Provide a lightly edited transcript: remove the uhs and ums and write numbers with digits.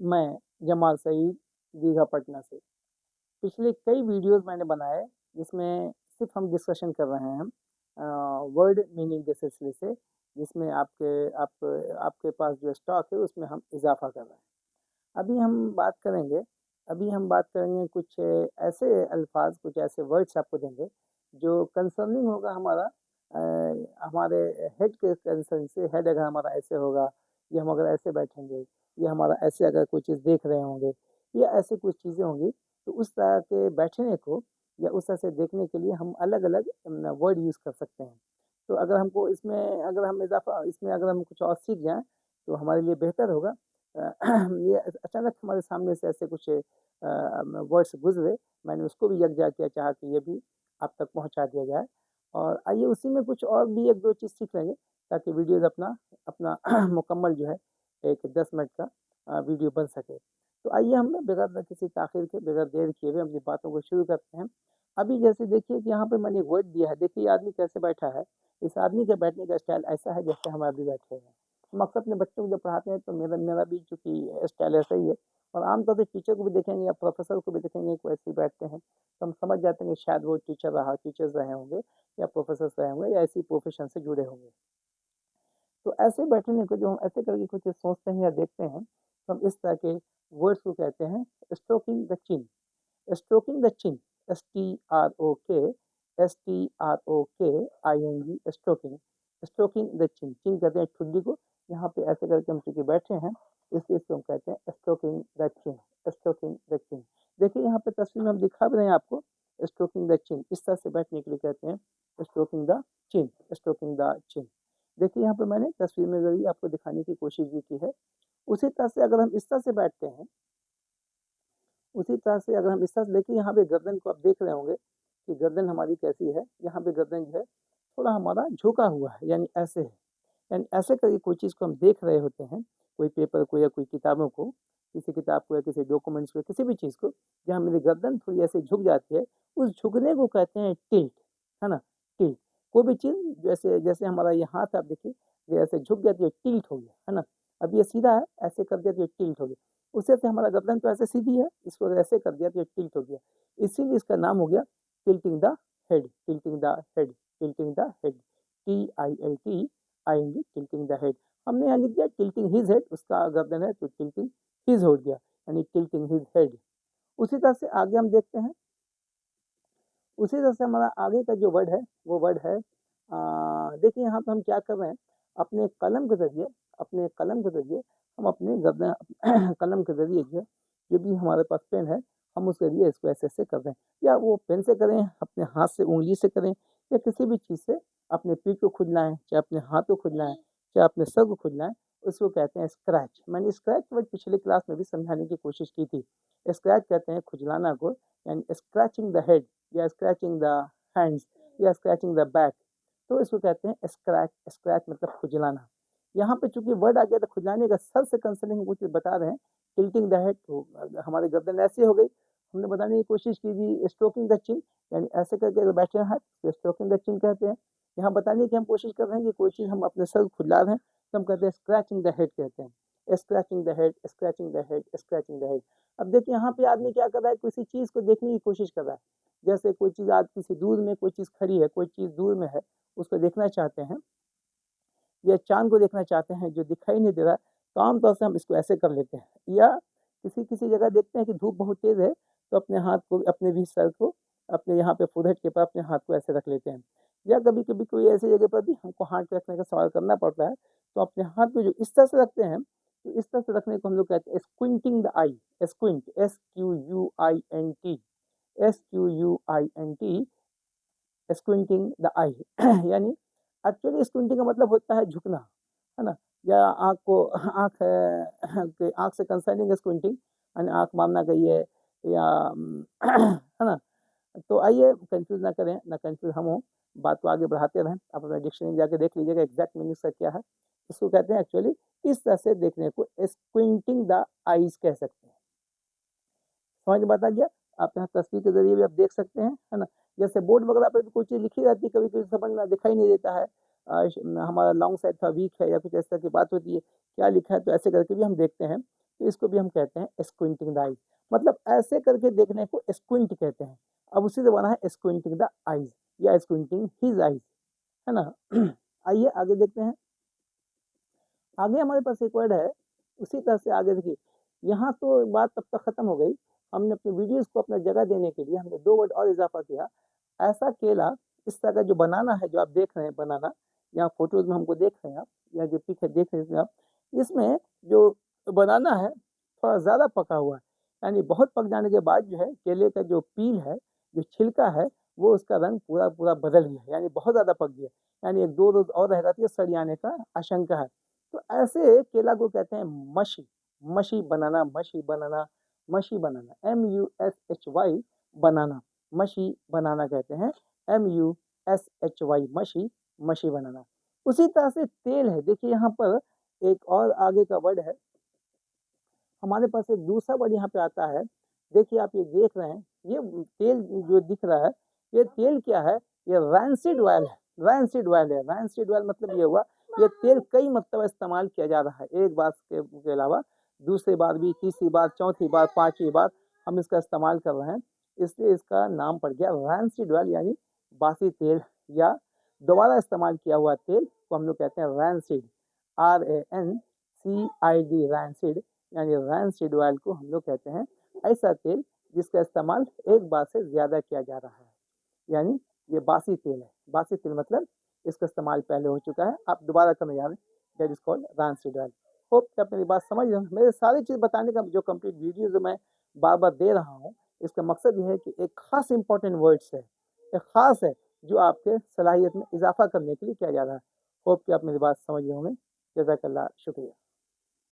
मैं जमाल सईद दीघा पटना से। पिछले कई वीडियोस मैंने बनाए जिसमें सिर्फ हम डिस्कशन कर रहे हैं वर्ड मीनिंग के सिलसिले से, जिसमें आपके पास जो स्टॉक है उसमें हम इजाफा कर रहे हैं। अभी हम बात करेंगे कुछ ऐसे अल्फाज, कुछ ऐसे वर्ड्स आपको देंगे जो कंसर्निंग होगा हमारे हेड के कंसर्न से। हेड अगर हमारा ऐसे होगा, या हम अगर ऐसे बैठेंगे, या हमारा ऐसे अगर कोई चीज़ देख रहे होंगे, या ऐसी कुछ चीज़ें होंगी, तो उस तरह के बैठने को या उस तरह से देखने के लिए हम अलग अलग वर्ड यूज़ कर सकते हैं। तो अगर हम कुछ और सीख जाएं तो हमारे लिए बेहतर होगा। ये अचानक हमारे सामने से ऐसे कुछ वर्ड्स गुजरे, मैंने उसको भी यकजा किया, चाहा कि ये भी आप तक पहुंचा दिया जाए। और आइए उसी में कुछ और भी एक दो चीज़ सीख लेंगे, ताकि वीडियोज़ अपना अपना मुकम्मल जो है एक 10 मिनट का वीडियो बन सके। तो आइए हम ना बगैर किसी ताख़िर के, बगैर देर किए हुए अपनी बातों को शुरू करते हैं। अभी जैसे देखिए कि यहाँ पे मैंने एक वर्ड दिया है, देखिए ये आदमी कैसे बैठा है। इस आदमी के बैठने का स्टाइल ऐसा है जैसे हम अभी बैठे हैं। हम अक्सर अपने बच्चों को जब पढ़ाते हैं तो मेरा मेरा भी चूँकि स्टाइल ऐसा ही है, और आमतौर से टीचर को भी देखेंगे या प्रोफ़ेसर को भी देखेंगे कि वैसे ही बैठते हैं, तो हम समझ जाते हैं कि शायद वो टीचर्स रहे होंगे, या प्रोफ़ेसर्स रहे होंगे, या इसी प्रोफ़ेशन से जुड़े होंगे। तो ऐसे बैठने को जो हम ऐसे करके कुछ सोचते हैं या देखते हैं, तो हम इस तरह के वर्ड्स को कहते हैं stroking the chin. Stroking the chin, STROKING, stroking. Stroking the chin, chin कहते हैं ठुड्डी को। यहाँ पे ऐसे करके हम चूंकि बैठे हैं, इसलिए इसको हम कहते हैं stroking the chin. Stroking the चिन, देखिए यहाँ पे तस्वीर में हम दिखा भी रहे हैं आपको। स्ट्रोकिंग द चिन, इस तरह से बैठने के लिए कहते हैं stroking the chin. Stroking the चिन, देखिए यहाँ पे मैंने तस्वीर में ज़रूर आपको दिखाने की कोशिश भी की है। उसी तरह से अगर हम इस तरह से बैठते हैं, उसी तरह से अगर हम इस तरह से देखिए, यहाँ पे गर्दन को आप देख रहे होंगे कि गर्दन हमारी कैसी है। यहाँ पे गर्दन जो है थोड़ा हमारा झुका हुआ है, यानी ऐसे है। यानी ऐसे करके कोई चीज़ को हम देख रहे होते हैं, कोई पेपर को या कोई किताबों को, किसी किताब को या किसी डॉक्यूमेंट्स को, किसी भी चीज़ को, जहाँ मेरी गर्दन थोड़ी ऐसे झुक जाती है, उस झुकने को कहते हैं टिल्ट, है ना? टिल्ट। कोई भी चीज़ जैसे जैसे हमारा ये हाथ आप देखिए, ये ऐसे झुक गया तो ये टिल्ट हो गया, है ना? अब ये सीधा है, ऐसे कर दिया तो ये टिल्ट हो गया। उससे से हमारा गर्दन तो ऐसे सीधी है, इसको अगर ऐसे कर दिया तो ये टिल्ट हो गया। इसीलिए इसका नाम हो गया tilting the head. Tilting the head, tilting the head, TILT tilting the head. हमने यहाँ लिख दिया टिल्टिंग हिज हेड, उसका गर्दन है तो टिल्टिंग हिज हो गया, यानी टिल्टिंग हिज हेड। उसी तरह से आगे हम देखते हैं, उसी तरह से हमारा आगे का जो वर्ड है वो वर्ड है देखिए यहाँ पे हम क्या कर रहे हैं, अपने कलम के ज़रिए, अपने कलम के ज़रिए हम अपने गर्दन कलम के ज़रिए जो भी हमारे पास पेन है, हम उसके ज़रिए इसको ऐसे-ऐसे कर रहे हैं। या वो पेन से करें, अपने हाथ से, उँगली से करें, या किसी भी चीज़ से अपने पीठ को खुजलाएँ, चाहे अपने हाथ को खुजलाएँ, चाहे अपने सर को खुजलाएँ, उसको कहते हैं स्क्रैच। मैंने स्क्रैच वर्ड पिछली क्लास में भी समझाने की कोशिश की थी। स्क्रैच कहते हैं खुजलाना को, यानी स्क्रैचिंग द हेड, या स्क्रैचिंग द हैंड्स, या स्क्रैचिंग द बैक, तो इसको कहते हैं स्क्रैच। स्क्रैच मतलब खुजलाना। यहाँ पे चूंकि वर्ड आ गया तो खुजलाने का, सर से कंसर्निंग कुछ बता रहे हैं। टिल्टिंग द हेड, तो हमारी गर्दन ऐसी हो गई, हमने बताने की कोशिश की थी स्ट्रोकिंग द चिन, यानी ऐसे करके अगर बैठे हैं तो स्ट्रोकिंग द चिन कहते हैं। यहाँ बताने की हम कोशिश कर रहे हैं कि कोई चीज़ हम अपने सर खुजला रहे हैं, तो हम कहते हैं स्क्रैचिंग द हेड कहते हैं। Scratching the head, scratching the head, scratching the head. अब देखिए यहाँ पे आदमी क्या कर रहा है, किसी चीज़ को देखने की कोशिश कर रहा है। जैसे कोई चीज़, आज किसी दूर में कोई चीज़ खड़ी है, कोई चीज़ दूर में है, उसको देखना चाहते हैं, या चाँद को देखना चाहते हैं जो दिखाई नहीं दे रहा है, तो आम तौर से हम इसको ऐसे कर लेते हैं। या किसी जगह देखते हैं कि धूप बहुत तेज़ है, तो अपने हाथ को, अपने भी सर को, अपने यहाँ पे फोrehead के पास अपने हाथ को ऐसे रख लेते हैं। या कभी-कभी कोई ऐसी जगह पर भी हमको हाथ पे रखने का सवाल करना पड़ता है, तो अपने हाथ को जो इस तरह से रखते हैं, तो इस तरह से रखने को हम लोग कहते हैं squinting the eye. Squint, SQUINT, SQUINT, squinting the eye. यानी एक्चुअली स्क्विंटिंग का मतलब होता है झुकना, है ना? या आँख से कंसर्निंग स्क्विंटिंग, यानी आँख मानना गई है, या है ना? तो आइए कंफ्यूज ना करें, ना कंफ्यूज हम हों, बात को आगे बढ़ाते रहें। आप अपना डिक्शनरी जाके देख लीजिएगा एग्जैक्ट मीनिंग इसका क्या है। इसको कहते हैं एक्चुअली, इस तरह से देखने को स्क्विंटिंग द आईज कह सकते हैं। समझ में बात आ गया? आप यहाँ तस्वीर के ज़रिए भी आप देख सकते हैं, है ना? जैसे बोर्ड वगैरह पे भी कोई चीज़ लिखी रहती है, कभी-कभी समझ में दिखाई नहीं देता है। हमारा लॉन्ग साइड थोड़ा वीक है, या कुछ इस तरह की बात होती है, क्या लिखा है, तो ऐसे करके भी हम देखते हैं। तो इसको भी हम कहते हैं स्क्विंटिंग द आइज, मतलब ऐसे करके देखने को स्क्विंट कहते हैं। अब उसी से बना है स्क्विंटिंग द आइज या स्क्विंटिंग हिज आइज, है ना। आइए आगे देखते हैं। आगे हमारे पास एक वर्ड है, उसी तरह से आगे देखिए, यहाँ तो बात तब तक खत्म हो गई। हमने अपने वीडियोस को अपना जगह देने के लिए हमने 2 वर्ड और इजाफा किया। ऐसा केला, इस तरह का जो बनाना है, जो आप देख रहे हैं बनाना, यहाँ फोटोज में हमको देख रहे हैं आप, या जो पिक है देख रहे हैं आप, इसमें जो बनाना है थोड़ा ज़्यादा पका हुआ है, यानी बहुत पक जाने के बाद जो है केले का जो पील है, जो छिलका है, वो उसका रंग पूरा पूरा बदल गया, यानी बहुत ज़्यादा पक गया, यानी 1-2 रोज और रहेगा तो ये सड़ जाने का आशंका है। तो ऐसे केला को कहते हैं मशी, मशी बनाना, मशी बनाना, मशी बनाना, MUSHY बनाना, मशी बनाना कहते हैं, MUSHY मशी, मशी बनाना। उसी तरह से तेल है, देखिए यहाँ पर एक और आगे का वर्ड है, हमारे पास एक दूसरा वर्ड यहाँ पे आता है। देखिए आप ये देख रहे हैं, ये तेल जो दिख रहा है, ये तेल क्या है, ये रैंसिड ऑयल है, रैंसिड ऑयल है। रैंसिड ऑयल मतलब ये हुआ, ये तेल कई मरतबा इस्तेमाल किया जा रहा है, एक बार के अलावा दूसरी बार भी, तीसरी बार, चौथी बार, पांचवी बार हम इसका इस्तेमाल कर रहे हैं, इसलिए इसका नाम पड़ गया रैंसिड ऑयल, यानी बासी तेल या दोबारा इस्तेमाल किया हुआ तेल को हम लोग कहते हैं रैंसिड, RANCID, रैंसिड, यानी रैंसिड ऑयल को हम लोग कहते हैं ऐसा तेल जिसका इस्तेमाल एक बार से ज़्यादा किया जा रहा है, यानी ये बासी तेल है। बासी तेल मतलब इसका इस्तेमाल पहले हो चुका है, आप दोबारा करने जा रहे हैं, that is called rancid oil. Hope कि आप मेरी बात समझ रहे हैं। मेरे सारी चीज़ बताने का जो कंप्लीट वीडियो जो मैं बार बार दे रहा हूँ, इसका मकसद ये है कि एक खास इंपॉर्टेंट वर्ड्स है, एक खास है जो आपके सलाहियत में इजाफा करने के लिए किया जा रहा है। होप कि आप मेरी बात समझ रहे होंगे। जज़ाकल्लाह, शुक्रिया।